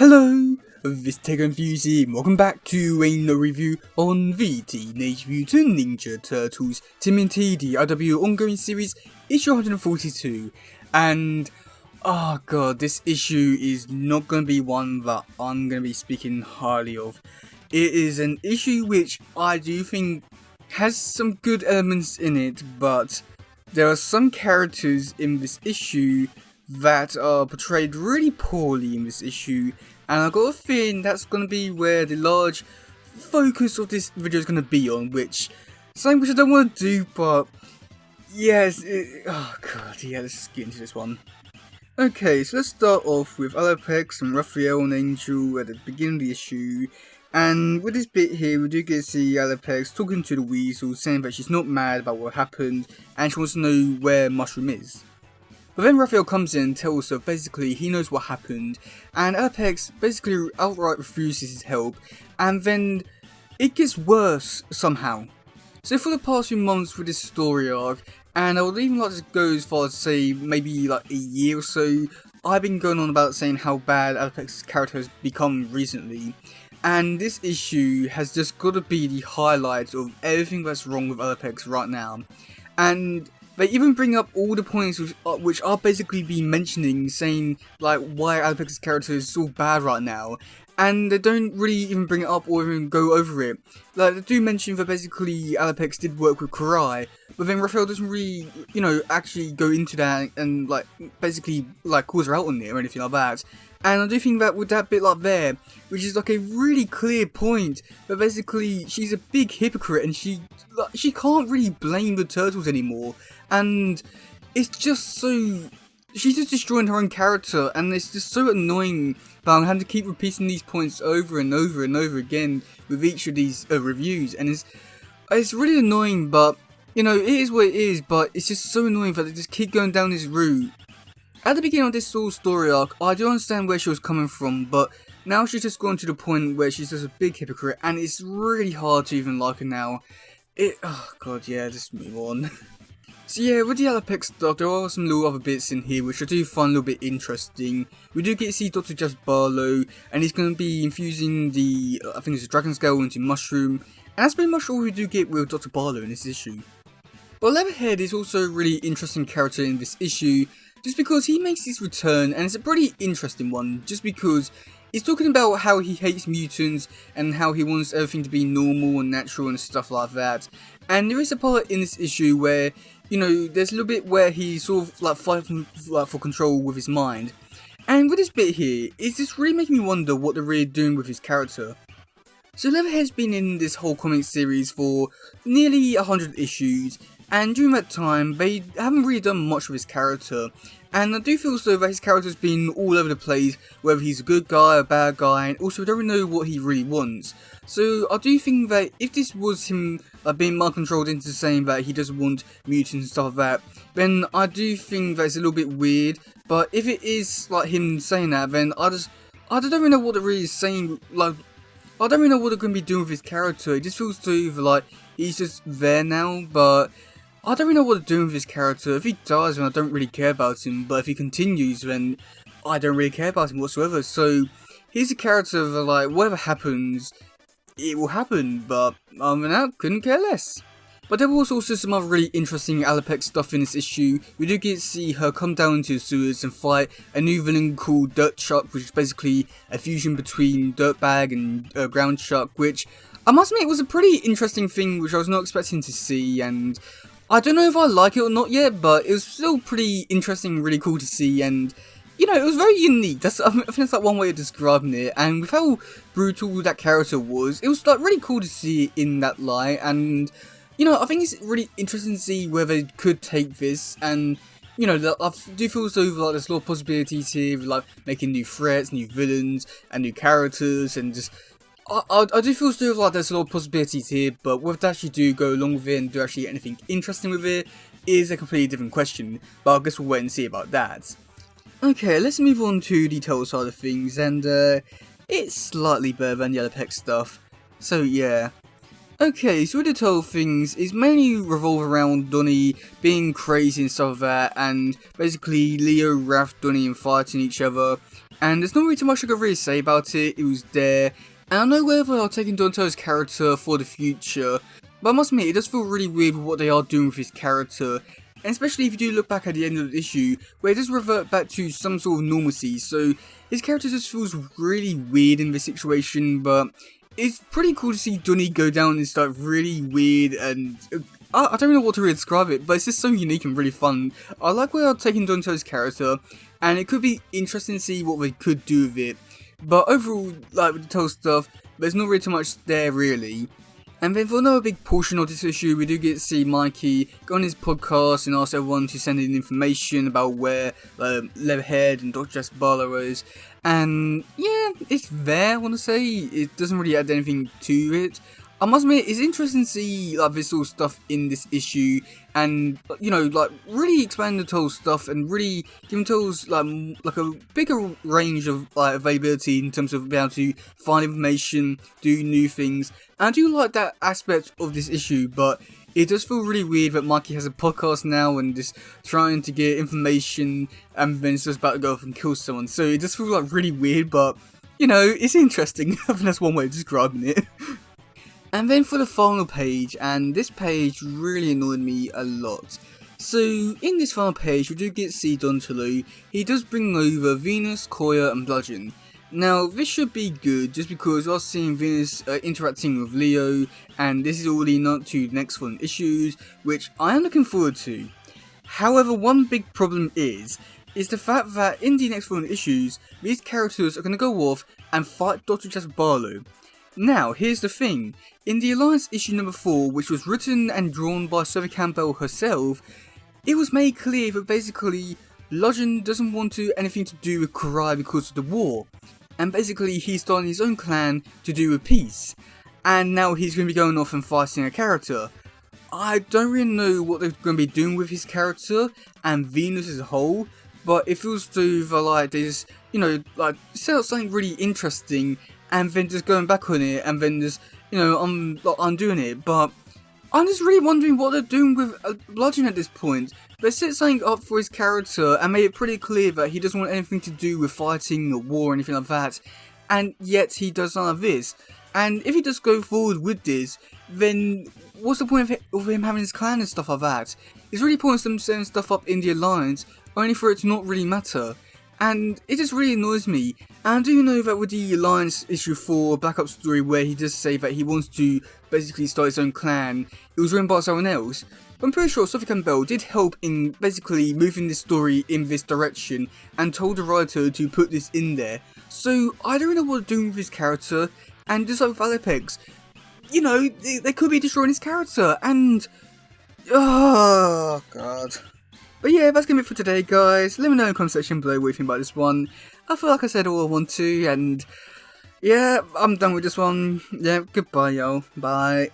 Hello, this is teddygaming and welcome back to another review on the Teenage Mutant Ninja Turtles tmnt the IW ongoing series, issue 142. And oh god, this issue is not going to be one that I'm going to be speaking highly of. It is an issue which I do think has some good elements in it, but there are some characters in this issue that are portrayed really poorly in this issue, and I've got a feeling that's going to be where the large focus of this video is going to be on, something which I don't want to do, but yes, oh god, yeah, let's just get into this one. Okay, so let's start off with Alopec and Raphael and Angel at the beginning of the issue, and with this bit here we do get to see Alopec talking to the Weasel, saying that she's not mad about what happened, and she wants to know where Mushroom is. But then Raphael comes in and tells her basically he knows what happened, and Alopec basically outright refuses his help, and then it gets worse somehow. So for the past few months with this story arc, and I would even like to go as far as to say maybe like a year or so, I've been going on about saying how bad Alopec's character has become recently, and this issue has just got to be the highlight of everything that's wrong with Alopec right now. And they even bring up all the points which are basically being mentioning, saying like why Alopec's character is so bad right now, and they don't really even bring it up or even go over it. Like they do mention that basically Alopec did work with Karai, but then Raphael doesn't really, actually go into that and like basically like calls her out on it or anything like that. And I do think that with that bit like there, which is like a really clear point, that basically she's a big hypocrite and she can't really blame the turtles anymore, and it's just so, she's just destroying her own character, and it's just so annoying that I'm having to keep repeating these points over and over and over again with each of these reviews, and it's really annoying, but it is what it is, but it's just so annoying that they just keep going down this route. At the beginning of this whole story arc, I do understand where she was coming from, but now she's just gone to the point where she's just a big hypocrite, and it's really hard to even like her now. Oh god, yeah, just move on. So yeah, with the Alopec stuff, there are some little other bits in here which I do find a little bit interesting. We do get to see Dr. Just Barlow, and he's going to be infusing the, I think it's a Dragon Scale into Mushroom, and that's pretty much all we do get with Dr. Barlow in this issue. But Leatherhead is also a really interesting character in this issue, just because he makes his return, and it's a pretty interesting one, just because he's talking about how he hates mutants, and how he wants everything to be normal and natural and stuff like that. And there is a part in this issue where, there's a little bit where he's sort of like fighting for control with his mind. And with this bit here, it's just really making me wonder what they're really doing with his character. So Leatherhead's been in this whole comic series for nearly 100 issues, and during that time, they haven't really done much with his character, and I do feel so that his character's been all over the place, whether he's a good guy or a bad guy, and also we don't really know what he really wants. So I do think that if this was him being mind controlled into saying that he doesn't want mutants and stuff like that, then I do think that it's a little bit weird, but if it is like him saying that, then I don't really know what they're really saying, like, I don't really know what they're going to be doing with his character. It just feels to either like he's just there now, but I don't really know what they're doing with his character. If he dies, then I don't really care about him, but if he continues, then I don't really care about him whatsoever. So he's a character that, like, whatever happens, it will happen, but I couldn't care less. But there was also some other really interesting Alopec stuff in this issue. We do get to see her come down into the sewers and fight a new villain called Dirt Chuck, which is basically a fusion between Dirtbag and Ground Chuck, which I must admit was a pretty interesting thing which I was not expecting to see, and I don't know if I like it or not yet, but it was still pretty interesting, really cool to see, and it was very unique. I think that's like one way of describing it, and with how brutal that character was, it was like really cool to see it in that light, and I think it's really interesting to see where they could take this, and I do feel as though like there's a lot of possibilities here, like making new threats, new villains, and new characters, and just I do feel as though like there's a lot of possibilities here, but whether they actually do go along with it and do actually anything interesting with it is a completely different question, but I guess we'll wait and see about that. Okay, let's move on to the Turtle side of things, and it's slightly better than the Alopec stuff, so yeah. Okay, so with the Turtle things, it's mainly revolve around Donnie being crazy and stuff like that, and basically Leo, Raph, Donnie and fighting each other, and there's not really too much I could really say about it. It was there, and I know whether they are taking Donatello's character for the future, but I must admit, it does feel really weird with what they are doing with his character, and especially if you do look back at the end of the issue, where it does revert back to some sort of normalcy, so his character just feels really weird in this situation, but it's pretty cool to see Donnie go down and start really weird, and I don't know what to really describe it, but it's just so unique and really fun. I like where they're taking Donatello's character, and it could be interesting to see what they could do with it, but overall, like with the Donatello stuff, there's not really too much there really. And then for another big portion of this issue, we do get to see Mikey go on his podcast and ask everyone to send in information about where Leatherhead and Dr. Jasper Barlow is. And yeah, it's there, I want to say. It doesn't really add anything to it. I must admit, it's interesting to see like this sort of stuff in this issue, and you know, like really expand the Toll stuff and really giving Tolls like a bigger range of like availability in terms of being able to find information, do new things. And I do like that aspect of this issue, but it does feel really weird that Mikey has a podcast now and just trying to get information, and then it's just about to go off and kill someone. So it does feel like really weird, but you know, it's interesting. I think that's one way of describing it. And then for the final page, and this page really annoyed me a lot. So in this final page we do get to see Donatello. He does bring over Venus, Koya and Bludgeon. Now this should be good just because we're seeing Venus interacting with Leo, and this is all leading up to the next one issues, which I am looking forward to. However, one big problem is the fact that in the next one issues, these characters are going to go off and fight Dr. Jasper Barlow. Now, here's the thing, in the Alliance issue number 4, which was written and drawn by Sophie Campbell herself, it was made clear that basically Bludgeon doesn't want anything to do with Karai because of the war, and basically he's starting his own clan to do with peace, and now he's going to be going off and fighting a character. I don't really know what they're going to be doing with his character and Venus as a whole, but it feels to like they just, you know, like set up something really interesting and then just going back on it, and then just, you know, I'm doing it. But I'm just really wondering what they're doing with Bludgeon at this point. They set something up for his character and made it pretty clear that he doesn't want anything to do with fighting or war or anything like that, and yet he does none of this. And if he does go forward with this, then what's the point of him having his clan and stuff like that? It's really pointless them setting stuff up in the Alliance, only for it to not really matter. And it just really annoys me. And I do know that with the Alliance issue 4 backup story where he does say that he wants to basically start his own clan, it was written by someone else. But I'm pretty sure Sophie Campbell did help in basically moving this story in this direction and told the writer to put this in there. So I don't know what they're doing with his character, and just like with Alopec, you know, they could be destroying his character, and oh god. But yeah, that's going to be it for today, guys. Let me know in the comment section below what you think about this one. I feel like I said all I want to, and yeah, I'm done with this one. Yeah, goodbye, y'all. Bye.